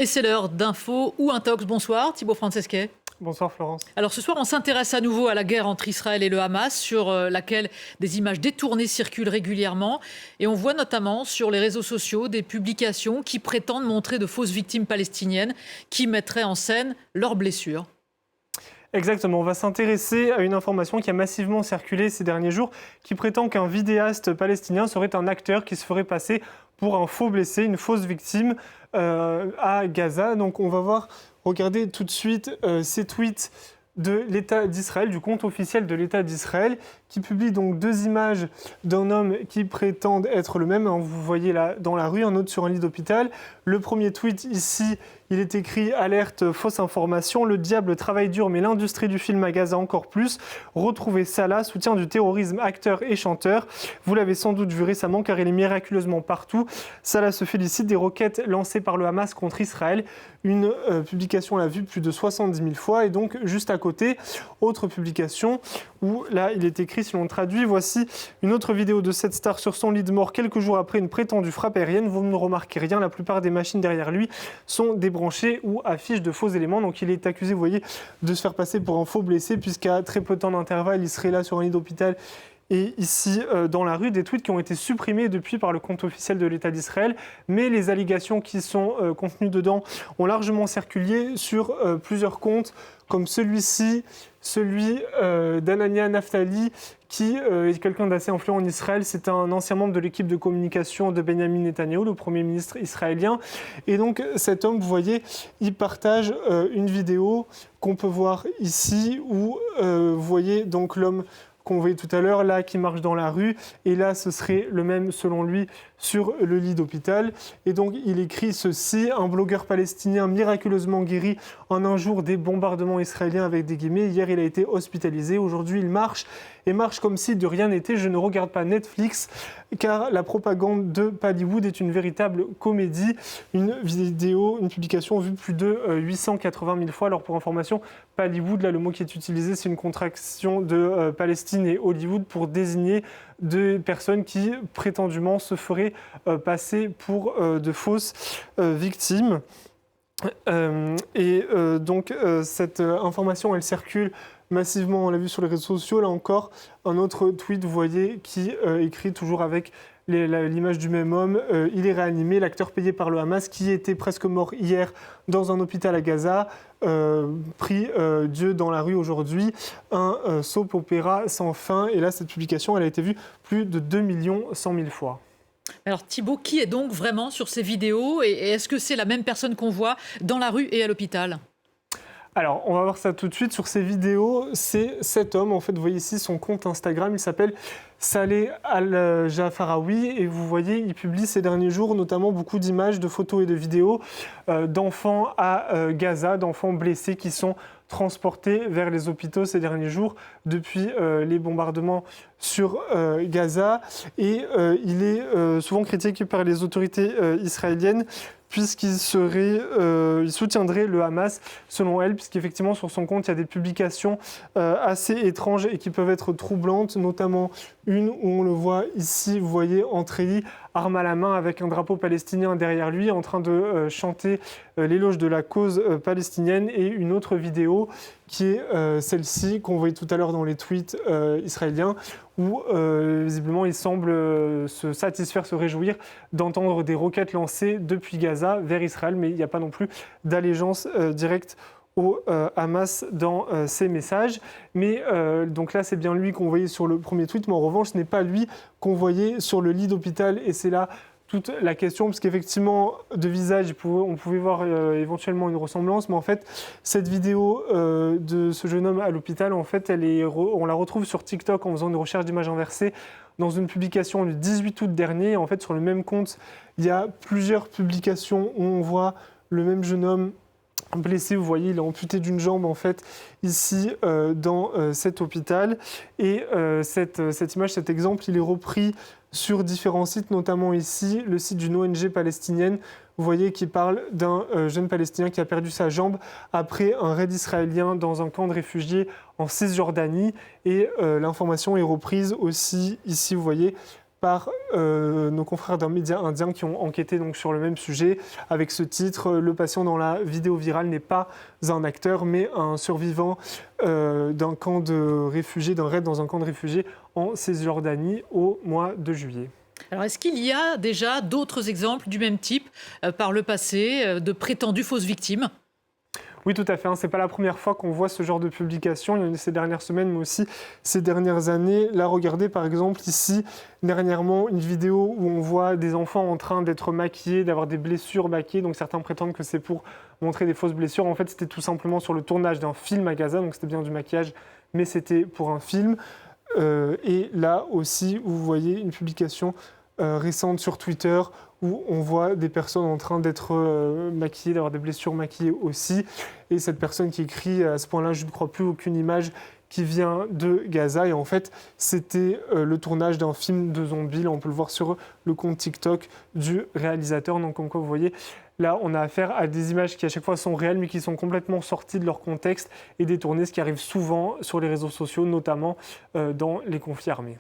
Et c'est l'heure d'infos ou intox. Bonsoir Thibaut Francesquet. Bonsoir Florence. Alors ce soir, on s'intéresse à nouveau à la guerre entre Israël et le Hamas, sur laquelle des images détournées circulent régulièrement. Et on voit notamment sur les réseaux sociaux des publications qui prétendent montrer de fausses victimes palestiniennes qui mettraient en scène leurs blessures. Exactement, on va s'intéresser à une information qui a massivement circulé ces derniers jours, qui prétend qu'un vidéaste palestinien serait un acteur qui se ferait passer pour un faux blessé, une fausse victime à Gaza. Donc on va regarder tout de suite ces tweets de l'État d'Israël, du compte officiel de l'État d'Israël, qui publie donc deux images d'un homme qui prétend être le même. Vous voyez là dans la rue, un autre sur un lit d'hôpital. Le premier tweet ici, il est écrit « Alerte, fausse information, le diable travaille dur mais l'industrie du film à Gaza encore plus. Retrouvez Salah, soutien du terrorisme, acteur et chanteur. Vous l'avez sans doute vu récemment car il est miraculeusement partout. Salah se félicite des roquettes lancées par le Hamas contre Israël. » Une publication l'a vue plus de 70 000 fois. Et donc juste à côté, autre publication où là il est écrit, si l'on traduit, voici une autre vidéo de cette star sur son lit de mort quelques jours après une prétendue frappe aérienne. Vous ne remarquez rien, la plupart des machines derrière lui sont débranchées ou affichent de faux éléments. Donc il est accusé, vous voyez, de se faire passer pour un faux blessé puisqu'à très peu de temps d'intervalle, il serait là sur un lit d'hôpital. Et ici, dans la rue, des tweets qui ont été supprimés depuis par le compte officiel de l'État d'Israël, mais les allégations qui sont contenues dedans ont largement circulé sur plusieurs comptes, comme celui-ci, celui d'Anania Naftali, qui est quelqu'un d'assez influent en Israël. C'est un ancien membre de l'équipe de communication de Benjamin Netanyahou, le Premier ministre israélien. Et donc cet homme, vous voyez, il partage une vidéo qu'on peut voir ici, où vous voyez donc l'homme qu'on voyait tout à l'heure, là, qui marche dans la rue. Et là, ce serait le même, selon lui, sur le lit d'hôpital. Et donc, il écrit ceci: un blogueur palestinien miraculeusement guéri en un jour des bombardements israéliens, avec des guillemets. Hier, il a été hospitalisé. Aujourd'hui, il marche et marche comme si de rien n'était. Je ne regarde pas Netflix, car la propagande de Hollywood est une véritable comédie. Une vidéo, une publication vue plus de 880 000 fois. Alors, pour information, Hollywood, là, le mot qui est utilisé, c'est une contraction de Palestine et Hollywood pour désigner des personnes qui prétendument se feraient passer pour de fausses victimes. Donc cette information, elle circule massivement, on l'a vu sur les réseaux sociaux. Là encore, un autre tweet, vous voyez, qui écrit toujours avec l'image du même homme. Il est réanimé, l'acteur payé par le Hamas, qui était presque mort hier dans un hôpital à Gaza, prie Dieu dans la rue aujourd'hui. Un soap opéra sans fin. Et là, cette publication, elle a été vue plus de 2 100 000 fois. Alors Thibaut, qui est donc vraiment sur ces vidéos et est-ce que c'est la même personne qu'on voit dans la rue et à l'hôpital ? Alors, on va voir ça tout de suite. Sur ces vidéos, c'est cet homme. En fait, vous voyez ici son compte Instagram. Il s'appelle Saleh Al-Jafaraoui. Et vous voyez, il publie ces derniers jours notamment beaucoup d'images, de photos et de vidéos d'enfants à Gaza, d'enfants blessés qui sont transportés vers les hôpitaux ces derniers jours depuis les bombardements sur Gaza. Et il est souvent critiqué par les autorités israéliennes, puisqu'il soutiendrait le Hamas, selon elle, puisqu'effectivement sur son compte, il y a des publications assez étranges et qui peuvent être troublantes, notamment une où on le voit ici, vous voyez, en treillis, arme à la main, avec un drapeau palestinien derrière lui, en train de chanter l'éloge de la cause palestinienne, et une autre vidéo qui est celle-ci, qu'on voyait tout à l'heure dans les tweets israéliens, où visiblement il semble se satisfaire, se réjouir d'entendre des roquettes lancées depuis Gaza vers Israël, mais il n'y a pas non plus d'allégeance directe au Hamas dans ces messages. Mais donc là, c'est bien lui qu'on voyait sur le premier tweet, mais en revanche, ce n'est pas lui qu'on voyait sur le lit d'hôpital, et c'est là toute la question, parce qu'effectivement, de visage, on pouvait voir éventuellement une ressemblance, mais en fait, cette vidéo de ce jeune homme à l'hôpital, en fait, on la retrouve sur TikTok en faisant une recherche d'images inversées dans une publication du 18 août dernier. En fait, sur le même compte, il y a plusieurs publications où on voit le même jeune homme blessé. Vous voyez, il est amputé d'une jambe, en fait, ici, dans cet hôpital. Et cette image, cet exemple, il est repris sur différents sites, notamment ici, le site d'une ONG palestinienne, vous voyez, qui parle d'un jeune Palestinien qui a perdu sa jambe après un raid israélien dans un camp de réfugiés en Cisjordanie. Et l'information est reprise aussi ici, vous voyez, par nos confrères d'un média indien qui ont enquêté donc, sur le même sujet avec ce titre « Le patient dans la vidéo virale n'est pas un acteur mais un survivant d'un camp de réfugiés, d'un raid dans un camp de réfugiés en Cisjordanie au mois de juillet ». Alors, est-ce qu'il y a déjà d'autres exemples du même type par le passé de prétendues fausses victimes ? Oui, tout à fait. Ce n'est pas la première fois qu'on voit ce genre de publication. Il y en a eu ces dernières semaines, mais aussi ces dernières années. Là, regardez par exemple ici, dernièrement, une vidéo où on voit des enfants en train d'être maquillés, d'avoir des blessures maquillées. Donc certains prétendent que c'est pour montrer des fausses blessures. En fait, c'était tout simplement sur le tournage d'un film à Gaza. Donc c'était bien du maquillage, mais c'était pour un film. Et là aussi, vous voyez une publication récente sur Twitter où on voit des personnes en train d'être maquillées, d'avoir des blessures maquillées aussi. Et cette personne qui écrit à ce point-là, je ne crois plus aucune image qui vient de Gaza. Et en fait, c'était le tournage d'un film de zombies. Là, on peut le voir sur le compte TikTok du réalisateur. Donc, comme quoi, vous voyez, là, on a affaire à des images qui, à chaque fois, sont réelles, mais qui sont complètement sorties de leur contexte et détournées, ce qui arrive souvent sur les réseaux sociaux, notamment dans les conflits armés.